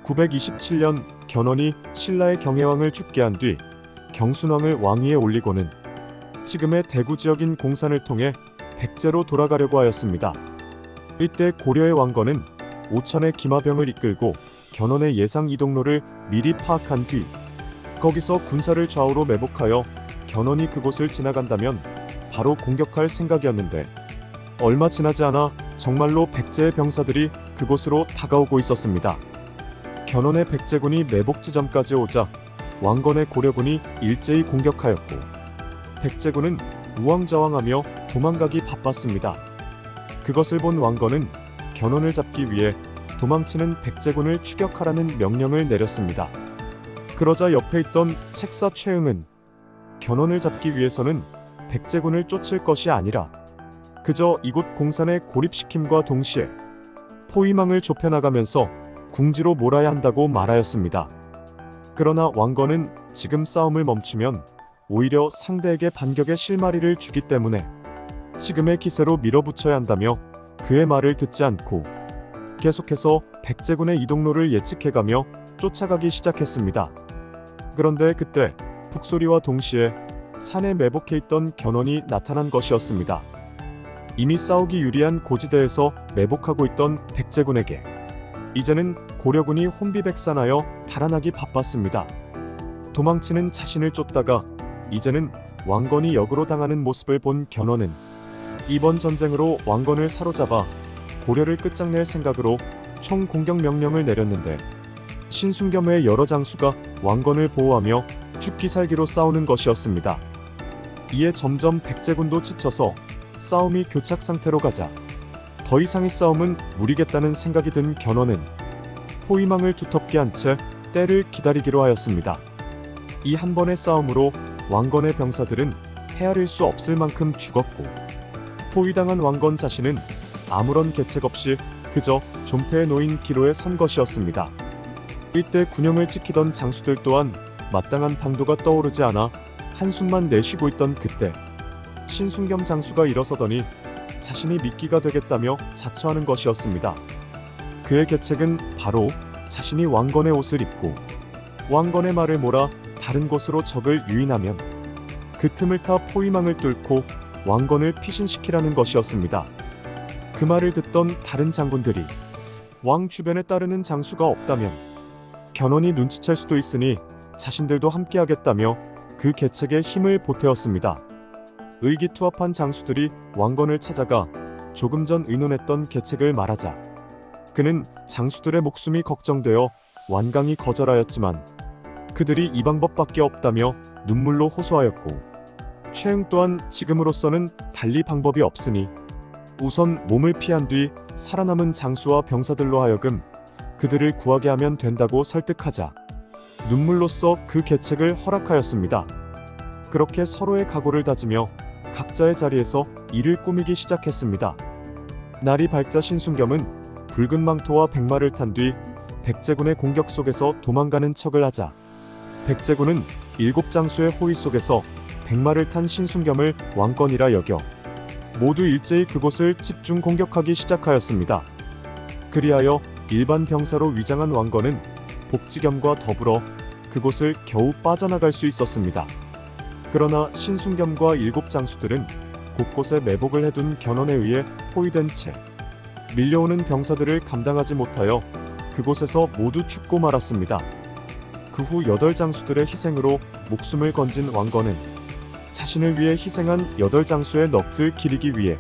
927년 견훤이 신라의 경혜왕을 죽게 한 뒤 경순왕을 왕위에 올리고는 지금의 대구 지역인 공산을 통해 백제로 돌아가려고 하였습니다. 이때 고려의 왕건은 오천의 기마병을 이끌고 견훤의 예상 이동로를 미리 파악한 뒤 거기서 군사를 좌우로 매복하여 견훤이 그곳을 지나간다면 바로 공격할 생각이었는데, 얼마 지나지 않아 정말로 백제의 병사들이 그곳으로 다가오고 있었습니다. 견훤의 백제군이 매복 지점까지 오자 왕건의 고려군이 일제히 공격하였고, 백제군은 우왕좌왕하며 도망가기 바빴습니다. 그것을 본 왕건은 견훤을 잡기 위해 도망치는 백제군을 추격하라는 명령을 내렸습니다. 그러자 옆에 있던 책사 최응은 견훤을 잡기 위해서는 백제군을 쫓을 것이 아니라 그저 이곳 공산에 고립시킴과 동시에 포위망을 좁혀나가면서 궁지로 몰아야 한다고 말하였습니다. 그러나 왕건은 지금 싸움을 멈추면 오히려 상대에게 반격의 실마리를 주기 때문에 지금의 기세로 밀어붙여야 한다며 그의 말을 듣지 않고 계속해서 백제군의 이동로를 예측해가며 쫓아가기 시작했습니다. 그런데 그때 북소리와 동시에 산에 매복해 있던 견훤이 나타난 것이었습니다. 이미 싸우기 유리한 고지대에서 매복하고 있던 백제군에게 이제는 고려군이 혼비백산하여 달아나기 바빴습니다. 도망치는 자신을 쫓다가 이제는 왕건이 역으로 당하는 모습을 본 견훤은 이번 전쟁으로 왕건을 사로잡아 고려를 끝장낼 생각으로 총공격 명령을 내렸는데, 신순겸 외 여러 장수가 왕건을 보호하며 죽기 살기로 싸우는 것이었습니다. 이에 점점 백제군도 지쳐서 싸움이 교착 상태로 가자 더 이상의 싸움은 무리겠다는 생각이 든 견훤은 포위망을 두텁게 한 채 때를 기다리기로 하였습니다. 이 한 번의 싸움으로 왕건의 병사들은 헤아릴 수 없을 만큼 죽었고, 포위당한 왕건 자신은 아무런 계책 없이 그저 존폐에 놓인 기로에 선 것이었습니다. 이때 군영을 지키던 장수들 또한 마땅한 방도가 떠오르지 않아 한숨만 내쉬고 있던 그때 신순겸 장수가 일어서더니 자신이 미끼가 되겠다며 자처하는 것이었습니다. 그의 계책은 바로 자신이 왕건의 옷을 입고 왕건의 말을 몰아 다른 곳으로 적을 유인하면 그 틈을 타 포위망을 뚫고 왕건을 피신시키라는 것이었습니다. 그 말을 듣던 다른 장군들이 왕 주변에 따르는 장수가 없다면 견훤이 눈치챌 수도 있으니 자신들도 함께하겠다며 그 계책에 힘을 보태었습니다. 의기투합한 장수들이 왕건을 찾아가 조금 전 의논했던 계책을 말하자 그는 장수들의 목숨이 걱정되어 완강히 거절하였지만 그들이 이 방법밖에 없다며 눈물로 호소하였고, 최응 또한 지금으로서는 달리 방법이 없으니 우선 몸을 피한 뒤 살아남은 장수와 병사들로 하여금 그들을 구하게 하면 된다고 설득하자 눈물로써 그 계책을 허락하였습니다. 그렇게 서로의 각오를 다지며 각자의 자리에서 일을 꾸미기 시작했습니다. 날이 밝자 신순겸은 붉은 망토와 백마를 탄 뒤 백제군의 공격 속에서 도망가는 척을 하자 백제군은 7장수의 호위 속에서 백마를 탄 신순겸을 왕건이라 여겨 모두 일제히 그곳을 집중 공격하기 시작하였습니다. 그리하여 일반 병사로 위장한 왕건은 복지겸과 더불어 그곳을 겨우 빠져나갈 수 있었습니다. 그러나 신순겸과 7장수들은 곳곳에 매복을 해둔 견훤에 의해 포위된 채 밀려오는 병사들을 감당하지 못하여 그곳에서 모두 죽고 말았습니다. 그 후 8장수들의 희생으로 목숨을 건진 왕건은 자신을 위해 희생한 8장수의 넋을 기리기 위해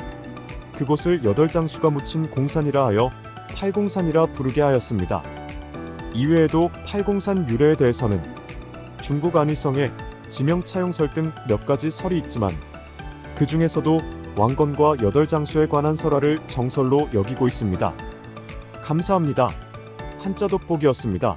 그곳을 8장수가 묻힌 공산이라 하여 팔공산이라 부르게 하였습니다. 이외에도 팔공산 유래에 대해서는 중국 안위성에 지명차용설 등 몇 가지 설이 있지만 그 중에서도 왕건과 8장수에 관한 설화를 정설로 여기고 있습니다. 감사합니다. 한자 돋보기였습니다.